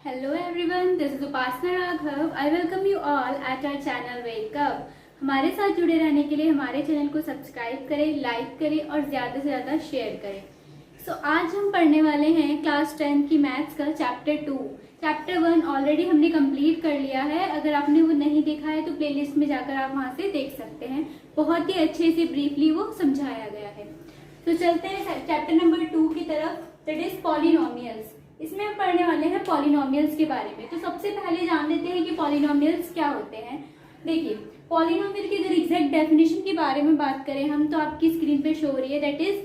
Hello everyone, this is Upasana Raghav. I welcome you all at our channel Wake Up. हमारे साथ जुड़े रहने के लिए हमारे चैनल को सब्सक्राइब करें, लाइक करें और ज़्यादा से ज़्यादा शेयर करें। आज हम पढ़ने वाले हैं क्लास 10 की मैथ्स का चैप्टर 2। चैप्टर 1 ऑलरेडी हमने कंप्लीट कर लिया है। अगर आपने वो नहीं देखा है तो प्लेलिस्ट में जाकर आप वहाँ से देख सकते हैं। बहुत ही अच्छे से ब्रीफली वो समझाया गया है। तो चलते हैं चैप्टर नंबर 2 की तरफ, दैट इज पॉलिनोमियल्स। इसमें हम पढ़ने वाले हैं पॉलिनोमियल्स के बारे में। तो सबसे पहले जान लेते हैं कि पॉलिनोमियल्स क्या होते हैं। देखिए, पॉलिनोमियल की अगर एग्जैक्ट डेफिनेशन के बारे में बात करें हम, तो आपकी स्क्रीन पे शो हो रही है। दैट इज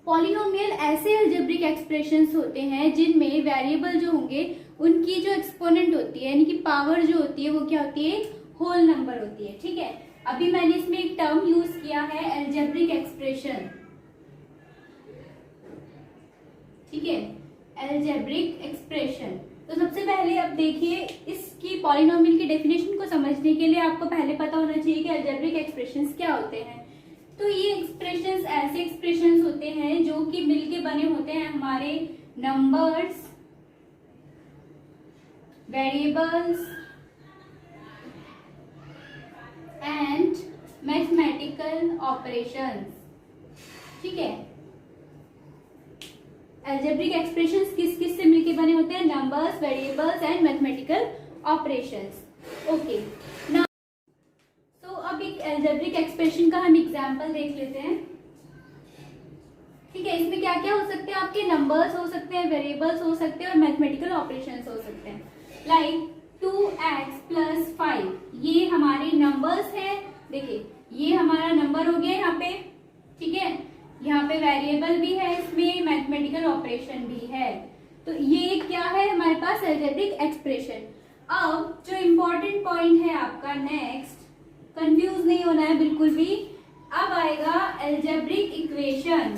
पॉलिनोमियल ऐसे अलजेब्रिक एक्सप्रेशंस होते हैं जिनमें वेरिएबल जो होंगे उनकी जो एक्सपोनेंट होती है, यानी कि पावर जो होती है वो क्या होती है, होल नंबर होती है। ठीक है, अभी मैंने इसमें एक टर्म यूज किया है अलजेब्रिक एक्सप्रेशन। ठीक है, अलजेब्रिक एक्सप्रेशन। तो सबसे पहले अब देखिए, इसकी पॉलिनोमियल की डेफिनेशन को समझने के लिए आपको पहले पता होना चाहिए कि अलजेब्रिक एक्सप्रेशंस क्या होते हैं। तो ये एक्सप्रेशंस ऐसे एक्सप्रेशंस होते हैं जो कि मिलके बने होते हैं हमारे numbers, variables and mathematical operations. ठीक है, अलजेब्रिक एक्सप्रेशंस किस किस से मिलके बने होते हैं, numbers, variables and mathematical operations. Okay, now तो अब एक अलजेब्रिक एक्सप्रेशन का हम एग्जांपल देख लेते हैं। ठीक है, इसमें क्या क्या हो सकते हैं, आपके नंबर्स हो सकते हैं, वेरिएबल्स हो सकते हैं और मैथमेटिकल ऑपरेशंस हो सकते हैं। लाइक 2x + 5, ये हमारे नंबर्स है। देखिए, ये हमारा नंबर हो गया यहाँ पे। ठीक है, यहाँ पे वेरिएबल भी है, इसमें मैथमेटिकल ऑपरेशन भी है। तो ये क्या है हमारे पास, अलजेब्रिक एक्सप्रेशन। अब जो इम्पोर्टेंट पॉइंट है आपका नेक्स्ट, कंफ्यूज नहीं होना है बिल्कुल भी, अब आएगा अलजेब्रिक इक्वेशन।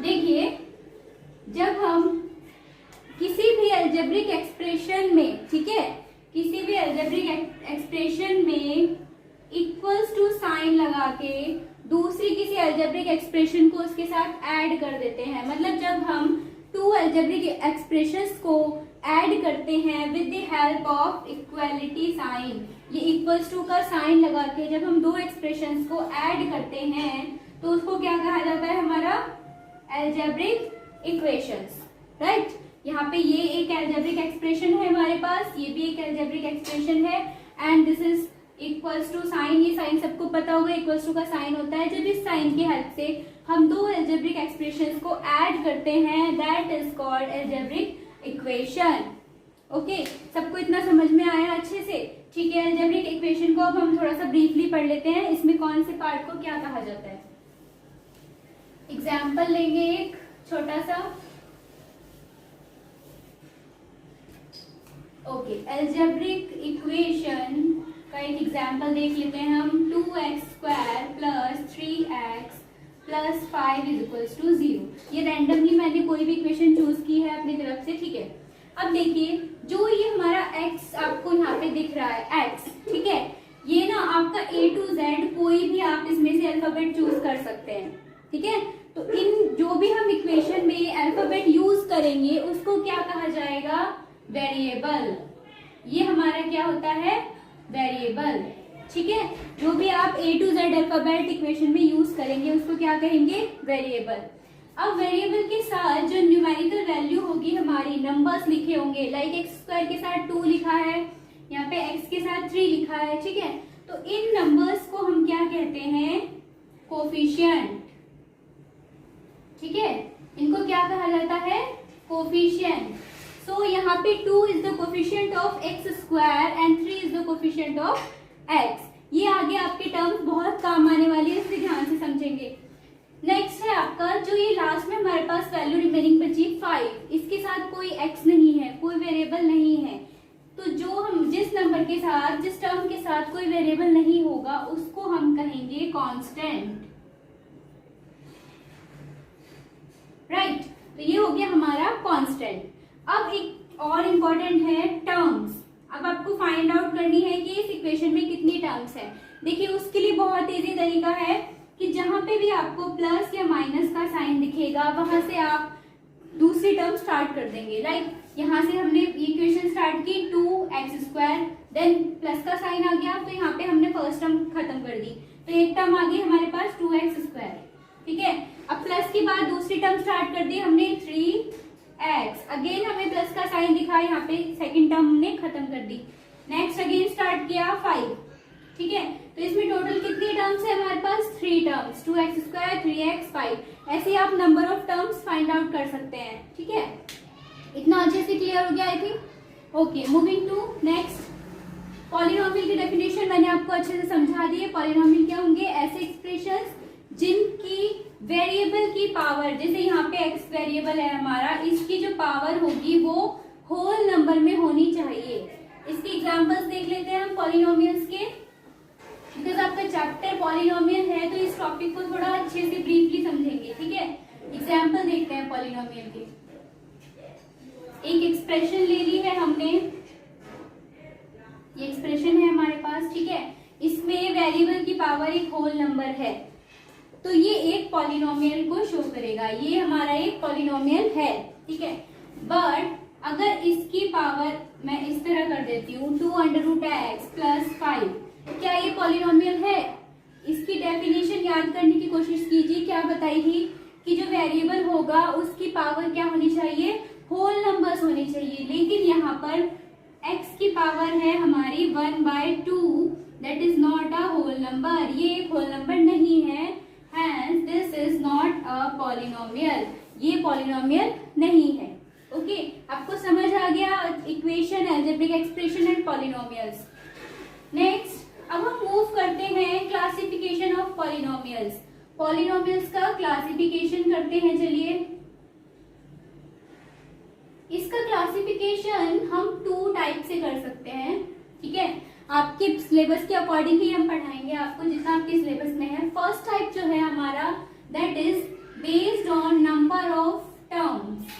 देखिए, जब हम किसी भी अलजेब्रिक एक्सप्रेशन में, ठीक है, किसी भी अलजेब्रिक एक्सप्रेशन में इक्वल्स टू साइन लगा के दूसरी किसी अलजेब्रिक एक्सप्रेशन को उसके साथ ऐड कर देते हैं, मतलब जब हम टू अलजेब्रिक एक्सप्रेशंस को ऐड करते हैं with the help of equality sign, ये इक्वल्स टू का साइन लगा के जब हम दो एक्सप्रेशंस को ऐड करते हैं तो उसको क्या कहा जाता है, हमारा अलजेब्रिक इक्वेशंस। राइट, यहाँ पे ये एक अलजेब्रिक एक्सप्रेशन है हमारे पास, ये भी एक अलजेब्रिक एक्सप्रेशन है and this is equals to sign. ये साइन सबको पता होगा, इक्वल्स टू का साइन होता है जब इस साइन की हेल्प से हम दो अलजेब्रिक एक्सप्रेशंस को ऐड करते हैं, that is called algebraic equation. Okay, सबको इतना समझ में आया अच्छे से। ठीक है, अलजेब्रिक इक्वेशन को अब हम थोड़ा सा ब्रीफली पढ़ लेते हैं, इसमें कौन से पार्ट को क्या कहा जाता है। एग्जाम्पल लेंगे एक छोटा सा। ओके, अलजेब्रिक इक्वेशन का एक एग्जाम्पल देख लेते हैं हम। 2x² + 3x + 5 = 0। ये रैंडमली मैंने कोई भी इक्वेशन चूज की है अपनी तरफ से। ठीक है, अब देखिए, जो ये हमारा x आपको यहाँ पे दिख रहा है x, ठीक है, ये ना आपका A to Z कोई भी आप इसमें से अल्फाबेट चूज कर सकते हैं। ठीक है, तो इन जो भी हम इक्वेशन में अल्फाबेट यूज करेंगे उसको क्या कहा जाएगा, वेरिएबल। ये हमारा क्या होता है, वेरिएबल। ठीक है, जो भी आप A to Z alphabet equation में यूज करेंगे उसको क्या कहेंगे, वेरिएबल। अब वेरिएबल के साथ जो न्यूमेरिकल वैल्यू होगी हमारी, नंबर्स लिखे होंगे, लाइक x² के साथ 2 लिखा है, यहाँ पे x के साथ 3 लिखा है। ठीक है, तो इन नंबर्स को हम क्या कहते हैं, कोफिशिएंट। ठीक है, इनको क्या कहा जाता है, कोफिशिएंट। सो यहाँ पे 2 is the coefficient of x² and 3 is the coefficient of x। ये आगे आपके टर्म्स बहुत काम आने वाली है, इसलिए ध्यान से समझेंगे। नेक्स्ट है आपका, जो ये लास्ट में हमारे पास वैल्यू रिमेनिंग बची 5, इसके साथ कोई x नहीं है, कोई वेरिएबल नहीं है। तो जो हम जिस नंबर के साथ, जिस टर्म के साथ कोई वेरिएबल नहीं होगा उसको हम कहेंगे कांस्टेंट। राइट, तो ये हो गया हमारा कांस्टेंट। अब एक और इम्पोर्टेंट है टर्म्स। अब आपको फाइंड आउट करनी है कि इस इक्वेशन में कितनी टर्म्स है। देखिए, उसके लिए बहुत इजी तरीका है कि जहां पे भी आपको प्लस या माइनस का साइन दिखेगा वहां से आप दूसरी टर्म स्टार्ट कर देंगे। लाइक यहाँ से हमने इक्वेशन स्टार्ट की 2x², देन प्लस का साइन आ गया तो यहाँ पे हमने फर्स्ट टर्म खत्म कर दी, तो एक टर्म आ गई हमारे पास 2x²। ठीक है, अब प्लस के बाद दूसरी टर्म स्टार्ट कर दी हमने 3x, अगेन हमें प्लस का साइन दिखा, यहाँ पे सेकेंड टर्म हमने खत्म कर दी। नेक्स्ट अगेन स्टार्ट किया 5। ठीक है, तो इसमें टोटल कितनी टर्म्स है हमारे पास? 3 टर्म्स, 2x², 3x, 5। ऐसे आप number of terms find out कर सकते हैं। ठीक है, इतना अच्छे से क्लियर हो गया I think. Okay, moving to next. Polynomial की डेफिनेशन मैंने आपको अच्छे से समझा दी है। पॉलिनोमियल क्या होंगे? ऐसे एक्सप्रेशंस जिनकी वेरिएबल की पावर, जैसे यहाँ पे x वेरिएबल है हमारा, इसकी जो पावर होगी वो होल नंबर में होनी चाहिए। इसके एग्जांपल्स देख लेते हैं हम पॉलिनोमियल्स के, बिकॉज आपका चैप्टर पॉलिनोमियल है तो इस टॉपिक को थोड़ा अच्छे से ब्रीफली समझेंगे। ठीक है, एग्जांपल देखते हैं पॉलिनोमियल के। एक एक्सप्रेशन ले ली है हमने, ये एक्सप्रेशन है हमारे पास। ठीक है, इसमें वेरिएबल की पावर एक होल नंबर है, तो ये एक पॉलिनोमियल को शो करेगा, ये हमारा एक पॉलिनोमियल है। ठीक है, बट अगर इसकी पावर मैं इस तरह कर देती हूँ 2√x + 5, क्या ये पॉलिनोमियल है? इसकी डेफिनेशन याद करने की कोशिश कीजिए। क्या बताई थी कि जो वेरिएबल होगा उसकी पावर क्या होनी चाहिए? होल नंबर्स होनी चाहिए। लेकिन यहाँ पर x की पावर है हमारी 1/2, that is not a whole number, ये एक होल नंबर नहीं है। Hence, this is not a polynomial, ये पॉलिनोमियल नहीं है। ओके, आपको समझ आ गया equation, algebraic expression and polynomials. Next, अब हम मूव करते हैं क्लासिफिकेशन ऑफ पॉलिनोमियल्स। पॉलिनोमियल्स का क्लासिफिकेशन करते हैं। चलिए, इसका क्लासिफिकेशन हम 2 टाइप से कर सकते हैं। ठीक है, आपके सिलेबस के अकॉर्डिंग ही हम पढ़ाएंगे आपको, जितना आपके सिलेबस में है। फर्स्ट टाइप जो है हमारा, that is based on number of terms.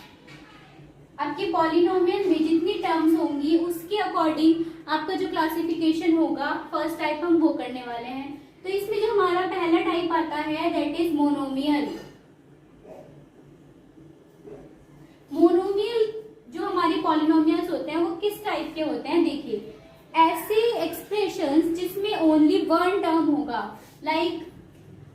आपके पॉलिनोमियल में जितनी टर्म्स होंगी उसके अकॉर्डिंग आपका जो क्लासिफिकेशन होगा, फर्स्ट टाइप हम वो करने वाले हैं। तो इसमें जो हमारा पहला टाइप आता है दैट इज मोनोमियल। मोनोमियल जो हमारे पॉलिनोमियल्स होते हैं वो किस टाइप के होते हैं? देखिए, ऐसे एक्सप्रेशंस जिसमें ओनली 1 टर्म होगा, लाइक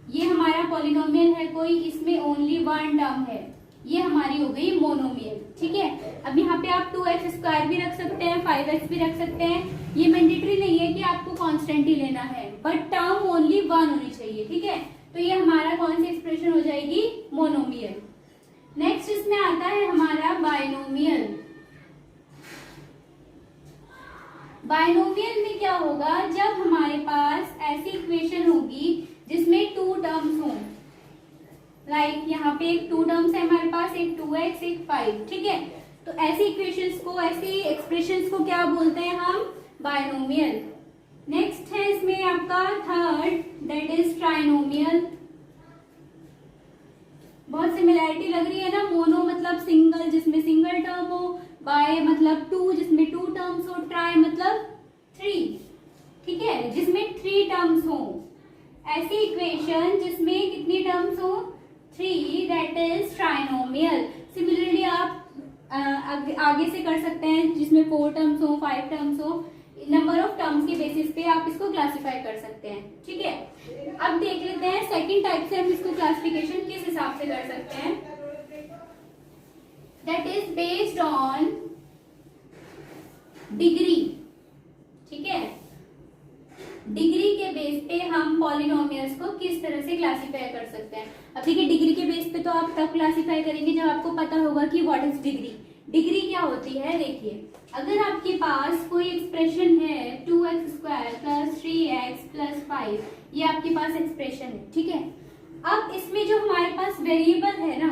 ये हमारा पॉलिनोमियल है कोई, इसमें ओनली 1 टर्म है, ये हमारी हो गई मोनोमियल। ठीक है, अब यहाँ पे आप 2x² भी रख सकते हैं, 5x भी रख सकते हैं, ये मैंडेटरी नहीं है कि आपको कांस्टेंट ही लेना है, बट टर्म ओनली 1 होनी चाहिए। ठीक है, तो ये हमारा कौन सी एक्सप्रेशन हो जाएगी? मोनोमियल। नेक्स्ट इसमें आता है हमारा बाइनोमियल। बाइनोमियल में क्या होगा? जब हमारे पास ऐसी इक्वेशन होगी जिसमें 2 टर्म्स हों, लाइक यहाँ पे एक 2 टर्म्स है हमारे पास, एक 2x एक 5। ठीक है, तो ऐसी इक्वेशंस को, ऐसी एक्सप्रेशंस को क्या बोलते हैं हम? बाइनोमियल। नेक्स्ट है इसमें आपका थर्ड, दैट इज ट्राइनोमियल। बहुत सिमिलैरिटी लग रही है ना, मोनो मतलब सिंगल जिसमें सिंगल टर्म हो, बाय मतलब 2 जिसमें 2 टर्म्स हो, ट्राई मतलब 3। ठीक है, जिसमें 3 टर्म्स हो। ऐसी इक्वेशन जिसमें कितनी टर्म्स हो? 3, दैट इज ट्राइनोमियल। सिमिलरली आप आगे से कर सकते हैं जिसमें 4 टर्म्स हो, 5 टर्म्स हो, नंबर ऑफ टर्म्स के बेसिस पे आप इसको क्लासिफाई कर सकते हैं। ठीक है, अब देख लेते हैं सेकंड टाइप से हम इसको क्लासिफिकेशन किस हिसाब से कर सकते हैं। That is based on degree. ठीक है, डिग्री के बेस पे हम पॉलिनोमियल्स को किस तरह से क्लासिफाई कर सकते हैं। अब देखिए, डिग्री के बेस पे तो आप तब क्लासिफाई करेंगे जब आपको पता होगा कि व्हाट इज डिग्री। डिग्री क्या होती है? देखिए, अगर आपके पास कोई एक्सप्रेशन है 2x² + 3x + 5, ये आपके पास एक्सप्रेशन है। ठीक है, अब इसमें जो हमारे पास वेरिएबल है ना,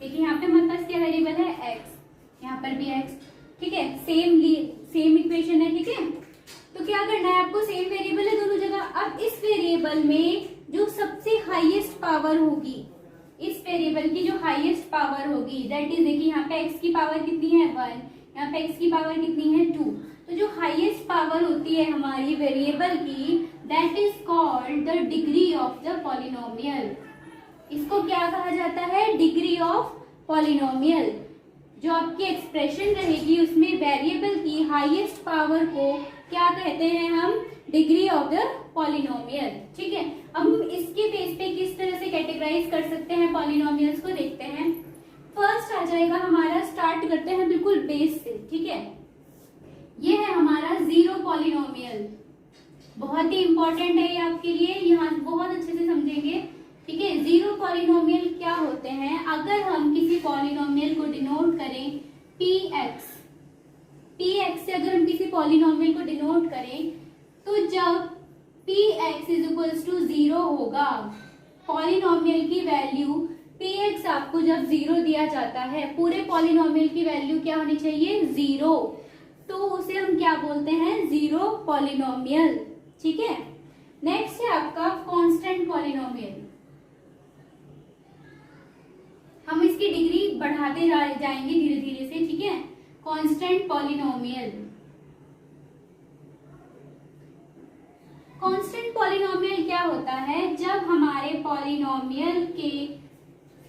देखिए यहाँ पे हमारे पास क्या वेरिएबल है? x, यहाँ पर भी x। ठीक है, सेम इक्वेशन है। ठीक है, तो क्या करना है आपको? सेम वेरिएबल है दोनों जगह। अब इस वेरिएबल में जो सबसे हाईएस्ट पावर होगी, इस वेरिएबल की जो हाईएस्ट पावर होगी, दैट इज, देखिए यहाँ पे x की पावर कितनी है? 1, यहाँ पे x की पावर कितनी है? 2। तो जो हाईएस्ट पावर होती है हमारी वेरिएबल की, that is called the degree of the polynomial. इसको क्या कहा जाता है? Degree of polynomial. जो आपकी एक्सप्रेशन रहेगी उसमें वेरिएबल की हाईएस्ट पावर को क्या कहते हैं हम, डिग्री ऑफ द पॉलिनोमियल। ठीक है, अब हम इसके बेस पे किस तरह से कैटेगराइज कर सकते हैं पॉलिनोमियल्स को देखते हैं। फर्स्ट आ जाएगा हमारा, स्टार्ट करते हैं बिल्कुल बेस से। ठीक है, ये है हमारा जीरो पॉलिनोमियल, बहुत ही इंपॉर्टेंट है ये आपके लिए, यहाँ बहुत अच्छे से समझेंगे। ठीक है, जीरो पॉलिनोमियल क्या होते हैं, अगर हम किसी पॉलिनोमियल को डिनोट करें px, px से अगर हम किसी पॉलिनोमियल को डिनोट करें तो जब px इज इक्वल्स टू 0 होगा, पॉलिनोमियल की वैल्यू px आपको जब 0 दिया जाता है, पूरे पॉलिनोमियल की वैल्यू क्या होनी चाहिए, 0, तो उसे हम क्या बोलते हैं, जीरो पॉलिनोमियल। ठीक है, नेक्स्ट है आपका कांस्टेंट पॉलिनोमियल। हम इसकी डिग्री बढ़ाते जाएंगे धीरे धीरे से। ठीक है, कांस्टेंट पॉलिनोमियल, कांस्टेंट पॉलिनोमियल क्या होता है, जब हमारे पॉलिनोमियल के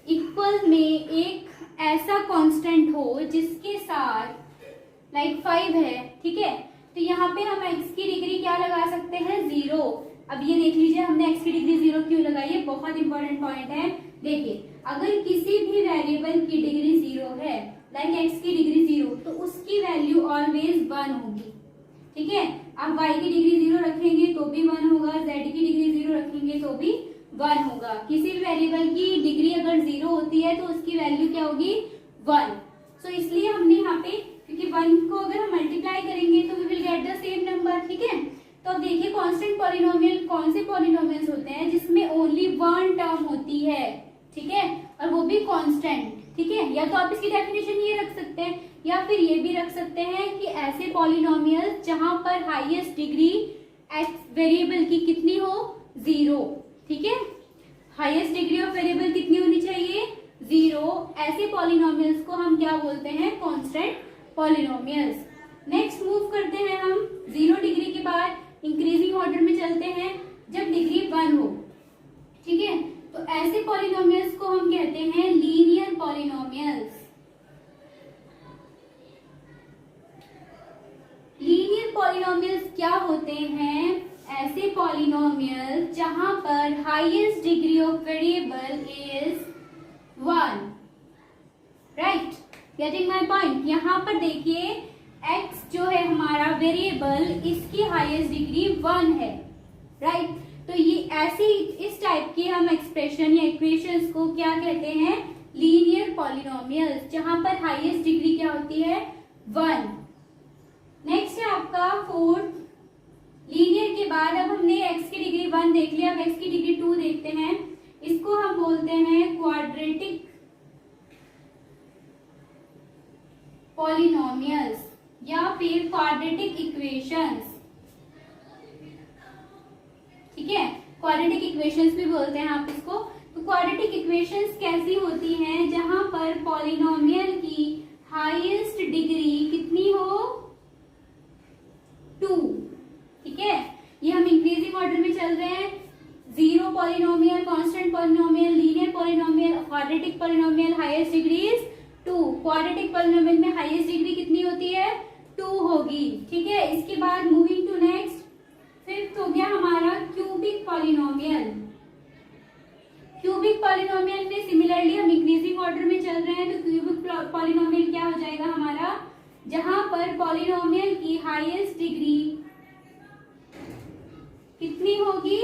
इक्वल में एक ऐसा कांस्टेंट हो जिसके साथ लाइक 5 है। ठीक है, तो यहाँ पे हम x की डिग्री क्या लगा सकते हैं, 0। अब ये देख लीजिए हमने x की डिग्री 0 क्यों लगाई है, बहुत इंपॉर्टेंट पॉइंट है। देखिए, अगर किसी भी वेरिएबल की डिग्री 0 है, लाइक x की डिग्री 0, तो उसकी वैल्यू ऑलवेज 1 होगी। ठीक है, आप y की डिग्री 0 रखेंगे तो भी 1 होगा, z की डिग्री 0 रखेंगे तो भी 1 होगा। किसी भी वेरिएबल की डिग्री अगर 0 होती है तो उसकी वैल्यू क्या होगी, 1। सो इसलिए हमने यहाँ पे, क्योंकि 1 को अगर हम मल्टीप्लाई करेंगे तो we will get the same number. ठीक है, तो अब देखिए कांस्टेंट पॉलिनोमियल कौन से पॉलिनोमियल्स होते हैं जिसमें ओनली 1 टर्म होती है। ठीक है, और वो भी कांस्टेंट। ठीक है, या तो आप इसकी डेफिनेशन ये रख सकते हैं या फिर ये भी रख सकते हैं कि ऐसे पॉलिनोमियल्स जहां पर हाईएस्ट डिग्री एक्स वेरिएबल की कितनी हो, 0। ठीक है, हाईएस्ट डिग्री ऑफ वेरिएबल कितनी होनी चाहिए, 0। ऐसे पॉलिनोमियल्स को हम क्या बोलते हैं, कांस्टेंट पॉलिनोमियल्स। नेक्स्ट मूव करते हैं हम 0 डिग्री के बाद इंक्रीजिंग ऑर्डर में चलते हैं, जब डिग्री 1 हो। ठीक है, तो ऐसे पॉलिनोमियल्स को हम कहते हैं लीनियर पॉलिनोमियल्स। लीनियर पॉलिनोमियल्स क्या होते हैं, ऐसे पॉलिनोमियल्स जहां पर highest degree of variable is 1। Right, getting my point. यहाँ पर देखिए x जो है हमारा वेरिएबल, इसकी हाईएस्ट डिग्री 1 है। राइट, तो ये ऐसी इस टाइप की हम एक्सप्रेशन या इक्वेशंस को क्या कहते हैं, लीनियर पॉलिनोमियल्स, जहां पर हाईएस्ट डिग्री क्या होती है, 1। नेक्स्ट है आपका 4। लीनियर के बाद अब हमने x की डिग्री 1 देख लिया, अब x की डिग्री 2 देखते हैं। इसको हम बोलते हैं क्वाड्रेटिक पॉलिनोमियल्स या फिर क्वाड्रेटिक इक्वेशंस। ठीक है, क्वाड्रेटिक इक्वेशंस भी बोलते हैं आप इसको। तो क्वाड्रेटिक इक्वेशंस कैसी होती हैं, जहां पर पॉलिनोमियल की हाईएस्ट डिग्री कितनी हो, 2। ठीक है, ये हम इंक्रीजिंग ऑर्डर में चल रहे हैं, 0 polynomial, constant polynomial, linear polynomial, quadratic polynomial, highest degree is 2। Quadratic polynomial में हाईएस्ट डिग्री कितनी होती है, 2 होगी। ठीक है, इसके बाद मूविंग टू नेक्स्ट, 5th हो गया हमारा क्यूबिक पॉलिनोमियल। क्यूबिक पॉलिनोमियल में सिमिलरली हम इंक्रीजिंग ऑर्डर में चल रहे हैं, तो क्यूबिक पॉलिनोमियल क्या हो जाएगा हमारा, जहां पर पॉलिनोमियल की हाईएस्ट डिग्री कितनी होगी,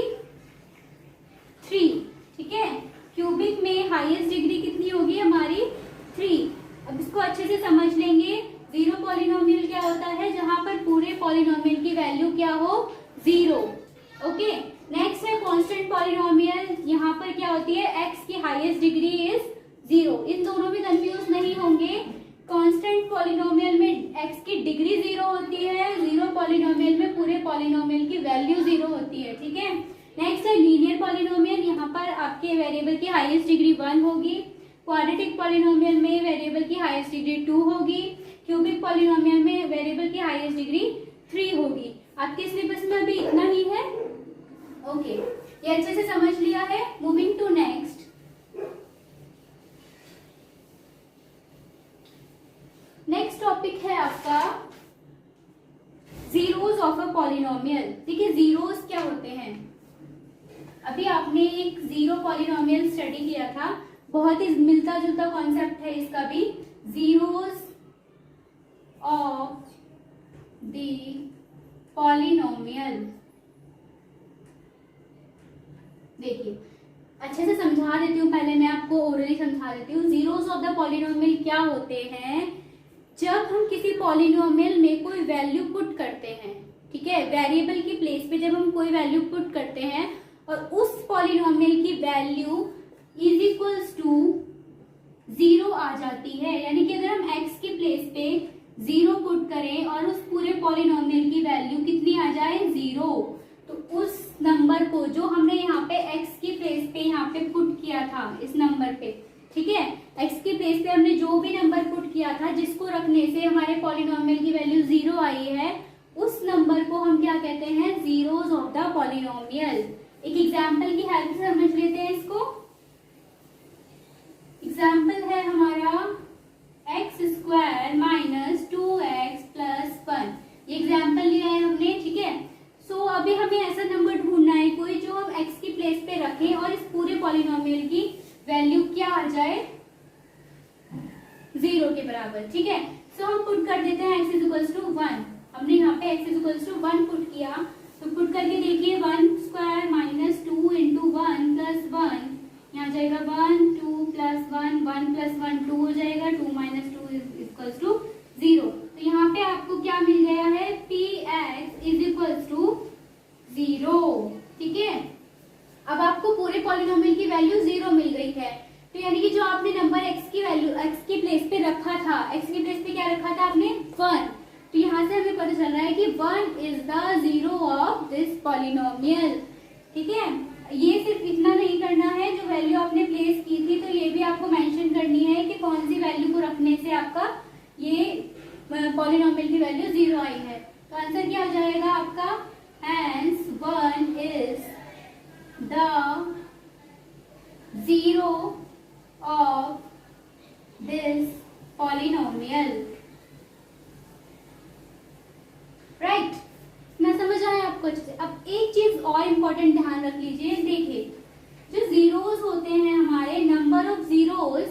3। ठीक है, क्यूबिक में हाईएस्ट डिग्री कितनी होगी हमारी, 3। अब इसको अच्छे से समझ लेंगे। 0 पॉलिनोमियल क्या होता है, जहां पर पूरे पॉलिनोमियल की वैल्यू क्या हो, 0। ओके, नेक्स्ट है कांस्टेंट पॉलिनोमियल, यहाँ पर क्या होती है, x की हाईएस्ट डिग्री इज 0। इन दोनों में कंफ्यूज नहीं होंगे। कांस्टेंट पॉलिनोमियल में x की डिग्री 0 होती है, 0 पॉलिनोमियल में पूरे पॉलिनोमियल की वैल्यू 0 होती है। ठीक है, नेक्स्ट है लीनियर पॉलिनोमियल, यहाँ पर आपके वेरिएबल की हाईएस्ट डिग्री 1 होगी। क्वाड्रेटिक पॉलिनोमियल में वेरिएबल की हाईएस्ट डिग्री 2 होगी। क्यूबिक पॉलिनोमियल में वेरिएबल की हाईएस्ट डिग्री 3 होगी। आपके सिलेबस में अभी इतना ही है। ओके, ये अच्छे से समझ लिया है। मूविंग टू नेक्स्ट, आपका जीरोस ऑफ अ पॉलिनोमियल। देखिए जीरोस क्या होते हैं, अभी आपने एक जीरो पॉलिनोमियल स्टडी किया था, बहुत ही मिलता जुलता कॉन्सेप्ट है इसका भी। जीरोस ऑफ द पॉलिनोमियल, देखिए अच्छे से समझा देती हूँ, पहले मैं आपको ओरली समझा देती हूँ। जीरोस ऑफ द पॉलिनोमियल क्या होते हैं, जब हम किसी पॉलिनोमियल में कोई वैल्यू पुट करते हैं, ठीक है, वेरिएबल की प्लेस पे जब हम कोई वैल्यू पुट करते हैं और उस पॉलिनोमियल की value is equals to zero आ जाती है, यानी कि अगर हम x की प्लेस पे जीरो पुट करें और उस पूरे पॉलिनोमियल की वैल्यू कितनी आ जाए, जीरो, तो उस नंबर को जो हमने यहाँ पे x की प्लेस पे यहाँ पे पुट किया था इस नंबर पे, ठीक है, x की प्लेस पे हमने जो भी नंबर पुट किया था जिसको रखने से हमारे पॉलिनोमियल की वैल्यू जीरो आई है, उस नंबर को हम क्या कहते हैं, जीरोस ऑफ द पॉलिनोमियल। एक एग्जाम्पल की हेल्प से समझ लेते हैं इसको। एग्जाम्पल है हमारा x square minus 2x plus 1, ये एग्जाम्पल लिया है हमने, ठीक है। सो अभी हमें ऐसा नंबर ढूंढना है कोई जो हम x की प्लेस पे रखें और इस पूरे पॉलिनोमियल की वैल्यू क्या आ जाए, जीरो के बराबर, ठीक है। सो हम पुट कर देते हैं x इज इक्वल्स टू 1, हमने यहाँ पे x is equals to 1 put किया, तो पुट करके देखिए 1 स्क्वायर माइनस 2 इंटू 1 प्लस 1, यहाँ जाएगा 1 2 प्लस 1 1 प्लस 1 2 हो जाएगा, 2 माइनस 2 इज इक्वल्स टू 0। तो यहाँ पे आपको क्या मिल गया है, px इज इक्वल्स टू 0, ठीक है। अब आपको पूरे पॉलिनोमियल की वैल्यू 0 मिल गई है, तो यानी कि जो आपने नंबर x की वैल्यू x की प्लेस पे रखा था, x की प्लेस पे क्या रखा था आपने, 1, तो यहाँ से हमें पता चल रहा है कि 1 is the zero of this polynomial, ठीक है। ये सिर्फ इतना नहीं करना है, जो वैल्यू आपने प्लेस की थी तो ये भी आपको मेंशन करनी है कि कौन सी वैल्यू को रखने से आपका ये पॉलिनोमियल की वैल्यू 0 आई है। तो आंसर क्या हो जाएगा आपका, hence 1 is the zero of this polynomial, right. मैं समझ आया आपको अच्छे से। अब एक चीज और इम्पोर्टेंट ध्यान रख लीजिए, देखिए जो जीरोस होते हैं हमारे, नंबर ऑफ जीरोस,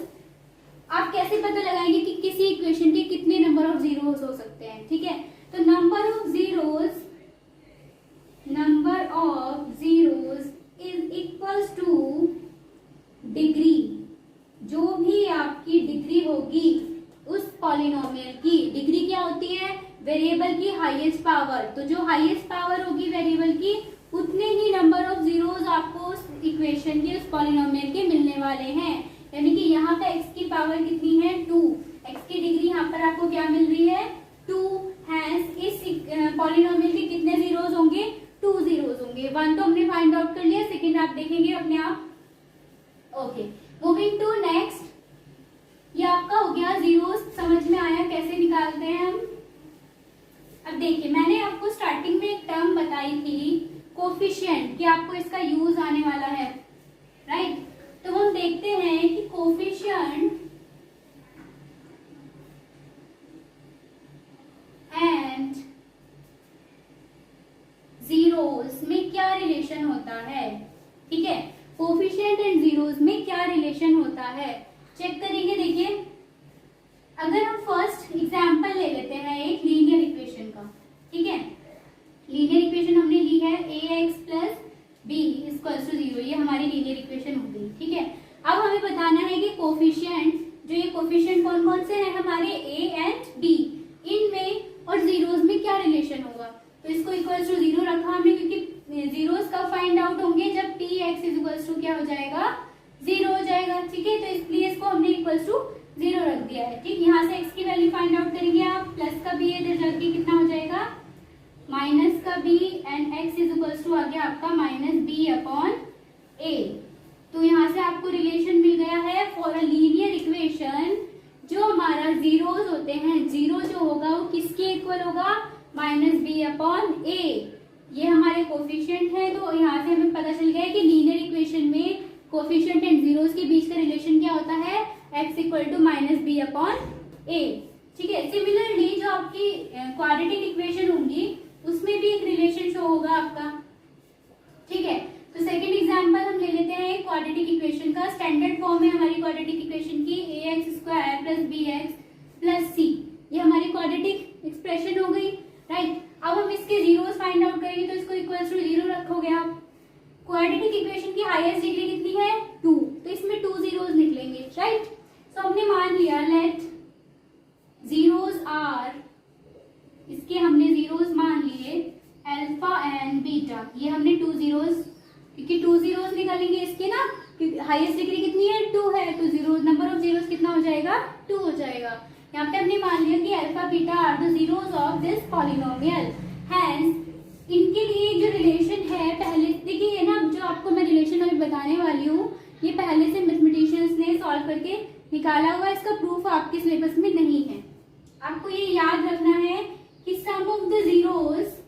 आप कैसे पता लगाएंगे कि किसी इक्वेशन के कितने नंबर ऑफ जीरोस हो सकते हैं, ठीक है। तो number of zeros is equals two degree, जो भी आपकी डिग्री होगी उस पॉलिनोमियल की, डिग्री क्या होती है, वेरिएबल की हाईएस्ट पावर, तो जो हाईएस्ट पावर होगी वेरिएबल की उतने ही नंबर ऑफ जीरोस आपको उस इक्वेशन के, उस पॉलिनोमियल के मिलने वाले हैं। यानी कि यहाँ पे x की पावर कितनी है, 2, x की डिग्री यहाँ पर आपको क्या मिल रही है, 2, हैंस इस पॉलिनोमियल के कितने जीरोस होंगे, 2 जीरोस होंगे। 1 तो हमने फाइंड आउट कर लिया, सेकंड आप देखेंगे अपने आप। ओके, मूविंग टू नेक्स्ट, ये आपका हो गया जीरोस, समझ में आया कैसे निकालते हैं हम। अब देखिए मैंने आपको स्टार्टिंग में एक टर्म बताई थी कोफिशिएंट, कि आपको इसका यूज आने वाला है, राइट। तो हम देखते हैं कि कोफिशिएंट एंड जीरोस में क्या रिलेशन होता है, ठीक है। कोफिशिएंट एंड जीरोस में क्या रिलेशन होता है चेक करेंगे। देखिए अगर हम फर्स्ट एग्जांपल ले लेते हैं एक लीनियर इक्वेशन का, ठीक है। लीनियर इक्वेशन हमने ली है ax plus b equals to 0, ये हमारी लीनियर इक्वेशन हो गई, ठीक है। अब हमें बताना है कि कोफिशिएंट, जो ये कोफिशिएंट कौन कौन से हैं हमारे, a एंड b, इनमें और जीरोस में क्या रिलेशन होगा। तो इसको इक्वल्स टू 0 रखा हमने, क्योंकि जीरोस कब फाइंड आउट होंगे, जब px इज इक्वल्स टू क्या हो जाएगा, 0 हो जाएगा, ठीक है। तो इसलिए इसको हमने इक्वल्स टू 0 रख दिया है, ठीक। यहाँ से x की वैल्यू फाइंड आउट करेंगे आप, प्लस का b इधर जाके कितना हो जाएगा, माइनस का b, and x is equals to आ गया आपका माइनस b अपॉन a। तो यहाँ से आपको रिलेशन मिल गया है फॉर अ लीनियर इक्वेशन, जो हमारा जीरोस होते हैं, जीरो जो होगा वो किसके इक्वल होगा, माइनस b अपॉन a। ये हमारे कोफिशिएंट है, तो यहाँ से हमें पता चल गया है कि लीनियर इक्वेशन में कोफिशिएंट एंड जीरोस के बीच का रिलेशन क्या होता है, x equal to minus b upon a। ठीक है। सिमिलरली जो आपकी क्वाड्रेटिक इक्वेशन होंगी उसमें भी एक रिलेशन शो होगा आपका, ठीक है। तो सेकंड एग्जांपल हम ले लेते हैं क्वाड्रेटिक इक्वेशन का। स्टैंडर्ड फॉर्म है हमारी क्वाड्रेटिक इक्वेशन की ax² plus bx plus c। ये हमारी क्वाड्रेटिक एक्सप्रेशन हो गई, राइट। अब हम इसके जीरोस फाइंड आउट करेंगे, तो इसको इक्वल्स टू 0 रखोगे आप। क्वाड्रेटिक इक्वेशन की हाईएस्ट डिग्री कितनी है 2, तो इसमें 2 जीरोस निकलेंगे, राइट। तो हमने मान लिया लेट जीरोस आर, इसके हमने जीरोस मान लिए अल्फा एंड बीटा। ये हमने 2 जीरोस, क्योंकि 2 जीरोस निकालेंगे इसके ना, क्योंकि हाईएस्ट डिग्री कितनी है 2 है, तो जीरो नंबर ऑफ जीरोस कितना हो जाएगा 2 हो जाएगा। यहाँ पे हमने मान लिया कि alpha beta are the zeros of this polynomial. Hence इनके लिए जो रिलेशन है पहले, देखिए ये ना जो आपको मैं रिलेशन अभी बताने वाली हूँ ये पहले से मैथमेटिशियंस ने सॉल्व करके निकाला हुआ, इसका प्रूफ आपके सिलेबस में नहीं है। आपको ये याद रखना है कि sum of the zeros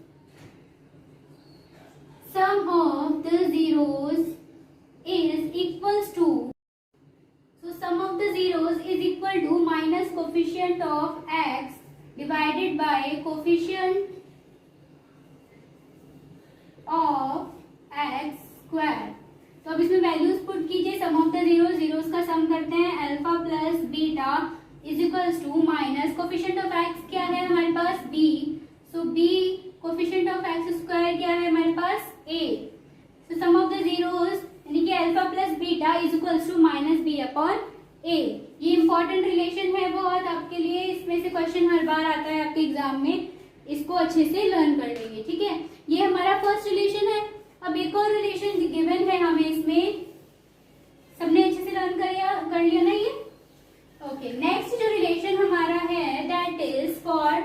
is equals to, so sum of the zeros is equal to minus coefficient of x divided by coefficient of x square। तो अब इसमें वैल्यूज पुट कीजिए। सम ऑफ द जीरोस का सम करते हैं, alpha plus beta is equals to minus coefficient of x क्या है हमारे पास b, so b coefficient of x square क्या है हमारे पास a। So sum of the zeros यानी कि alpha plus beta is equals to minus b upon a। ये इंपॉर्टेंट रिलेशन है बहुत आपके लिए, इसमें से क्वेश्चन हर बार आता है आपके एग्जाम में, इसको अच्छे से लर्न कर लेंगे, ठीक है। ये हमारा फर्स्ट रिलेशन है। अब एक और रिलेशन गिवन है हमें, इसमें सबने अच्छे से लर्न कर लिया ना ये, ओके। नेक्स्ट जो रिलेशन हमारा है that is for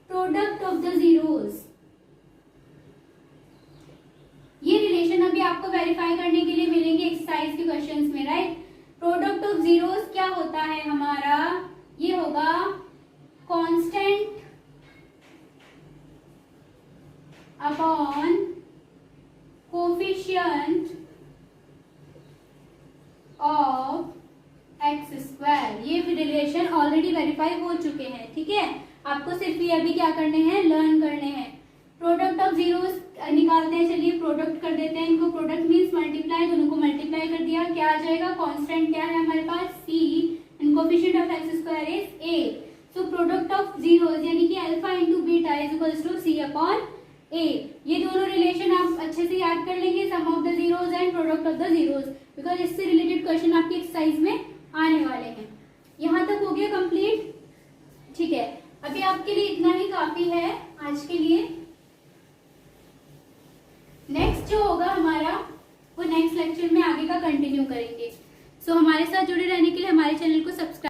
product of the zeros. ये रिलेशन अभी आपको वेरीफाई करने के लिए मिलेंगे एक्सरसाइज के क्वेश्चंस में, राइट। प्रोडक्ट ऑफ जीरोस क्या होता है हमारा, ये होगा constant upon coefficient of x square. ये रिलेशन ऑलरेडी वेरीफाई हो चुके हैं, ठीक है। आपको सिर्फ ये अभी क्या करने हैं, लर्न करने हैं। प्रोडक्ट ऑफ जीरोस निकालते हैं, चलिए प्रोडक्ट कर देते हैं इनको। प्रोडक्ट मीन्स मल्टीप्लाई, दोनों को मल्टीप्लाई कर दिया, क्या आ जाएगा, कांस्टेंट क्या है हमारे पास c and coefficient of x square is a। So product of zeros यानी कि alpha into beta is equals to c upon a। ये दोनों रिलेशन आप अच्छे से याद कर लेंगे, sum of the zeros and product of the zeros, because इससे रिलेटेड क्वेश्चन आपकी एक्सरसाइज में आने वाले हैं। यहाँ तक हो गया कंप्लीट, ठीक है। अभी आपके लिए इतना ही काफी है आज के लिए। नेक्स्ट जो होगा हमारा वो नेक्स्ट लेक्चर में आगे का कंटिन्यू करेंगे। सो हमारे साथ जुड़े रहने के लिए हमारे चैनल को सब्सक्राइब